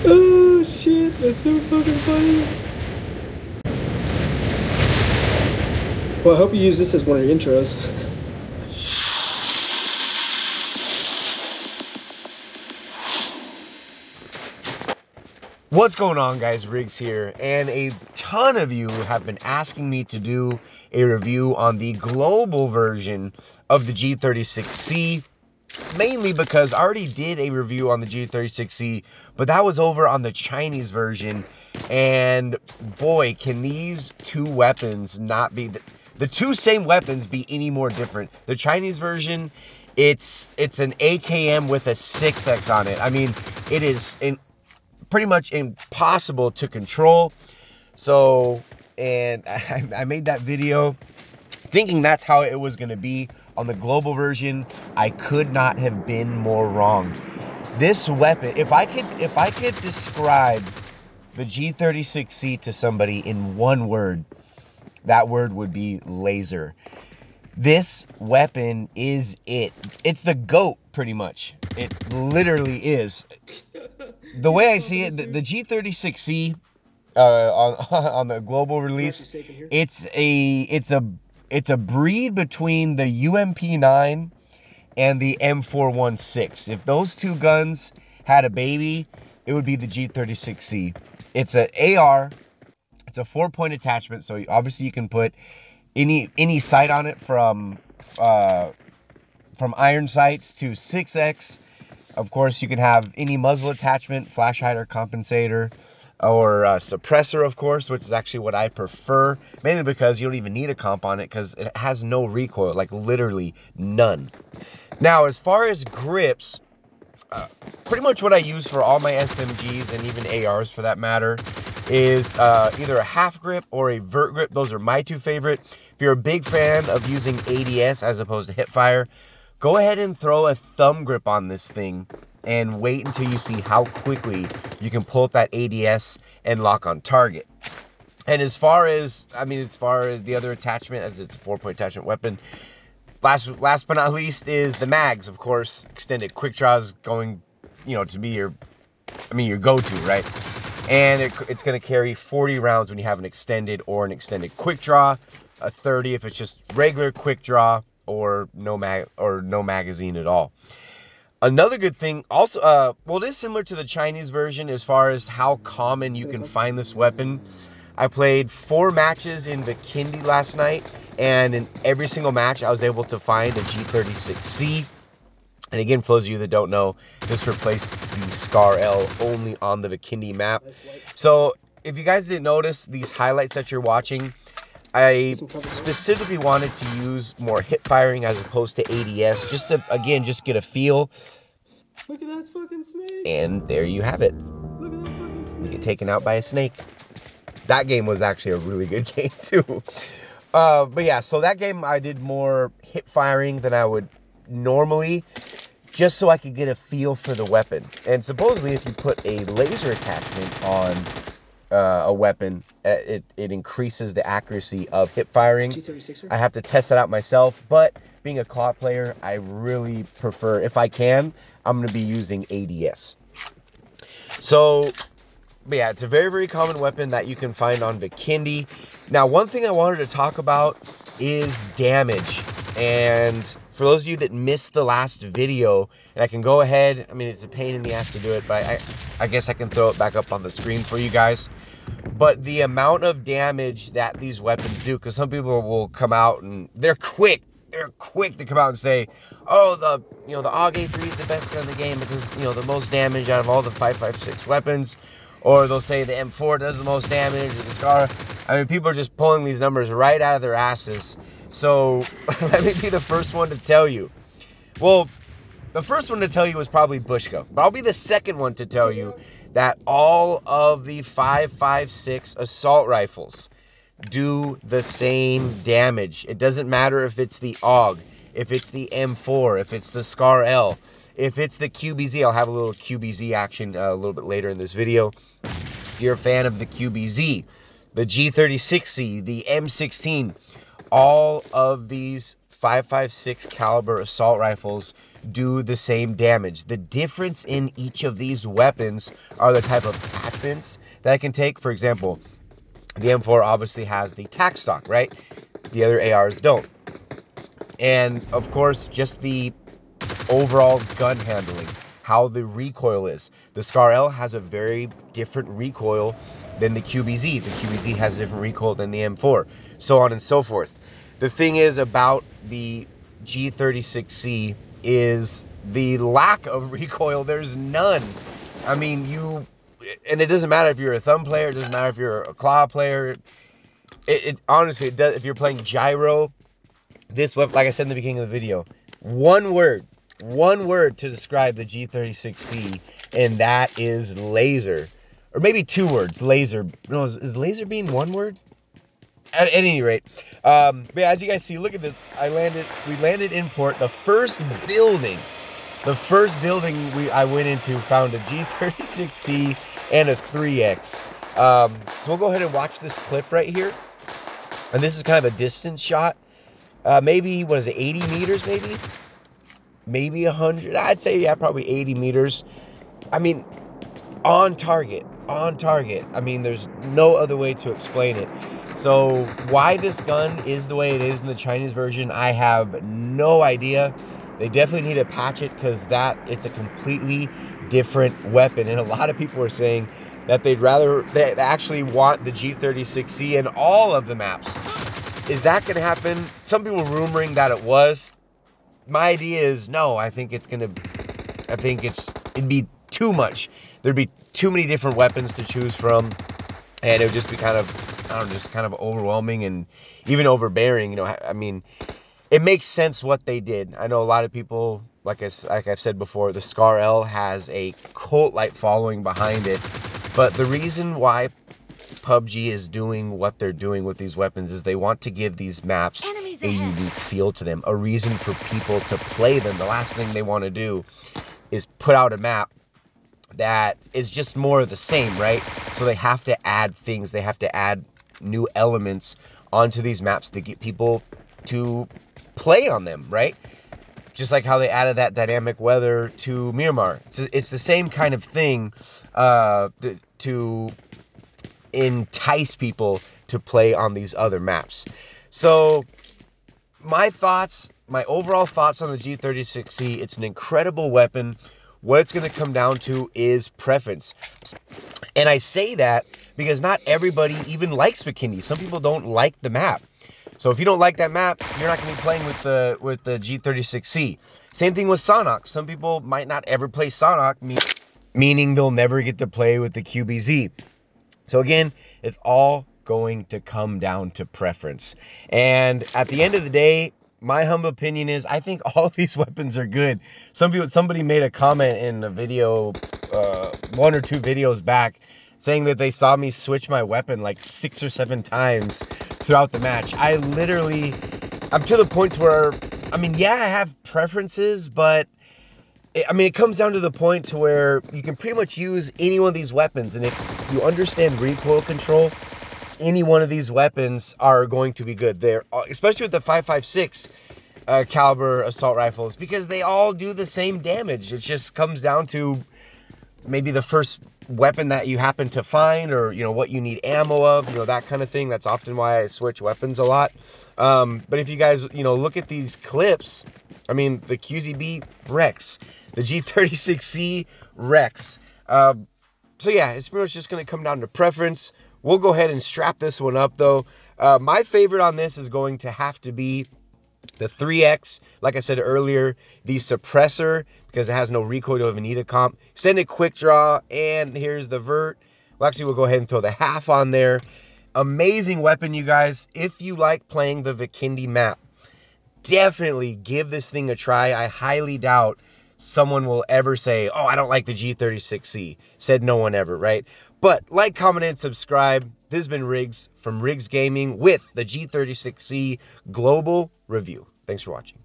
Oh shit, that's so fucking funny. Well, I hope you use this as one of your intros. What's going on, guys? Riggs here, and a ton of you have been asking me to do a review on the global version of the G36C, mainly because I already did a review on the G36C, but that was over on the Chinese version, and boy, can these two weapons not be, the two same weapons be any more different. The Chinese version, it's an AKM with a 6X on it. I mean, it is pretty much impossible to control. So, and I made that video thinking that's how it was going to be on the global version. I could not have been more wrong. This weapon, if I could describe the G36C to somebody in one word, that word would be laser. This weapon is it. It's the GOAT, pretty much. It literally is. The way I see it, the G36C on the global release, it's a breed between the UMP9 and the M416. If those two guns had a baby, it would be the G36C. It's an AR. It's a 4-point attachment, so obviously you can put any sight on it from iron sights to 6X. Of course, you can have any muzzle attachment, flash hider, compensator, or suppressor, of course, which is actually what I prefer, mainly because you don't even need a comp on it because it has no recoil, like literally none. Now, as far as grips, pretty much what I use for all my SMGs and even ARs for that matter is either a half grip or a vert grip. Those are my two favorite. If you're a big fan of using ADS as opposed to hip fire, go ahead and throw a thumb grip on this thing and wait until you see how quickly you can pull up that ADS and lock on target. And as far as the other attachment, as it's a 4-point attachment weapon, last but not least is the mags, of course. Extended quick draws going, to be your go-to, right? And it's going to carry 40 rounds when you have an extended or an extended quick draw, a 30 if it's just regular quick draw, or no magazine at all. Another good thing also, well, it is similar to the Chinese version as far as how common you can find this weapon. I played 4 matches in Bikini last night, and in every single match I was able to find a G36C. And again, for those of you that don't know, this replaced the Scar L only on the Bikini map. So if you guys didn't notice these highlights that you're watching, I specifically wanted to use more hip firing as opposed to ADS, just to, again, just get a feel. Look at that fucking snake. And there you have it. Look at that fucking snake. You get taken out by a snake. That game was actually a really good game too. But yeah, so that game I did more hip firing than I would normally, just so I could get a feel for the weapon. And supposedly if you put a laser attachment on a weapon, it increases the accuracy of hip firing. G36er? I have to test that out myself, but being a CLOT player, I really prefer, if I can, I'm going to be using ADS. So, but yeah, it's a very, very common weapon that you can find on Bikini. Now, one thing I wanted to talk about is damage. And for those of you that missed the last video, and I can go ahead, I mean, it's a pain in the ass to do it, but I guess I can throw it back up on the screen for you guys. But the amount of damage that these weapons do, because some people will come out and they're quick to come out and say, oh, the AUG-A3 is the best gun in the game because, the most damage out of all the 5.56 weapons. Or they'll say the M4 does the most damage, or the Scar. I mean, people are just pulling these numbers right out of their asses. So, let me be the first one to tell you. Well, the first one to tell you was probably Bushko. But I'll be the second one to tell you that all of the 5.56 assault rifles do the same damage. It doesn't matter if it's the AUG, if it's the M4, if it's the Scar L, if it's the QBZ. I'll have a little QBZ action a little bit later in this video. If you're a fan of the QBZ, the G36C, the M16, all of these 5.56 caliber assault rifles do the same damage. The difference in each of these weapons are the type of attachments that it can take. For example, the M4 obviously has the tac stock, right? The other ARs don't. And of course, just the overall gun handling, how the recoil is. The Scar L has a very different recoil than the QBZ. The QBZ has a different recoil than the M4, so on and so forth. The thing is about the G36C is the lack of recoil. There's none. I mean, and it doesn't matter if you're a thumb player, it doesn't matter if you're a claw player. It honestly, it does. If you're playing gyro, this weapon, like I said in the beginning of the video, one word to describe the G36C, and that is laser. Or maybe two words, laser. No, is laser being one word? At any rate, but yeah, as you guys see, look at this. We landed in port. The first building I went into found a G36C and a 3X. So we'll go ahead and watch this clip right here. And this is kind of a distance shot. Maybe, what is it, 80 meters maybe? Maybe 100. I'd say, yeah, probably 80 meters. I mean, on target. I mean, there's no other way to explain it. So why this gun is the way it is in the Chinese version, I have no idea. They definitely need to patch it because it's a completely different weapon. And a lot of people are saying that they actually want the G36C in all of the maps. Is that going to happen? Some people are rumoring that it was. My idea is no. It'd be too much. There'd be too many different weapons to choose from, and it would just be kind of overwhelming and even overbearing. You know, I mean, it makes sense what they did. I know a lot of people, like I've said before, the Scar L has a cult-like following behind it, but the reason why PUBG is doing what they're doing with these weapons is they want to give these maps a unique feel to them, a reason for people to play them. The last thing they want to do is put out a map that is just more of the same, right? So they have to add things, they have to add new elements onto these maps to get people to play on them, right? Just like how they added that dynamic weather to Miramar. It's the same kind of thing to entice people to play on these other maps. So my overall thoughts on the G36C, it's an incredible weapon. What it's going to come down to is preference. And I say that because not everybody even likes Vikendi. Some people don't like the map. So if you don't like that map, you're not going to be playing with the G36C. Same thing with Sonok. Some people might not ever play Sonok, meaning they'll never get to play with the QBZ. So again, it's all going to come down to preference. And at the end of the day, my humble opinion is I think all of these weapons are good. Somebody made a comment in a video, 1 or 2 videos back, saying that they saw me switch my weapon like 6 or 7 times throughout the match. I'm to the point where, I mean, yeah, I have preferences, but it comes down to the point to where you can pretty much use any one of these weapons. And if you understand recoil control, any one of these weapons are going to be good. Especially with the 5.56 caliber assault rifles, because they all do the same damage. It just comes down to maybe the first weapon that you happen to find, or what you need ammo of, that kind of thing. That's often why I switch weapons a lot. But if you guys look at these clips, I mean, the QZB Rex, the G36C Rex. So yeah, it's pretty much just going to come down to preference. We'll go ahead and strap this one up though. My favorite on this is going to have to be the 3X. Like I said earlier, the suppressor, because it has no recoil, you don't even need a comp. Extended quick draw, and here's the vert. Well, actually, we'll go ahead and throw the half on there. Amazing weapon, you guys. If you like playing the Vikendi map, definitely give this thing a try. I highly doubt someone will ever say, oh, I don't like the G36C. Said no one ever, right? But like, comment, and subscribe. This has been Riggs from Riggs Gaming with the G36C Global Review. Thanks for watching.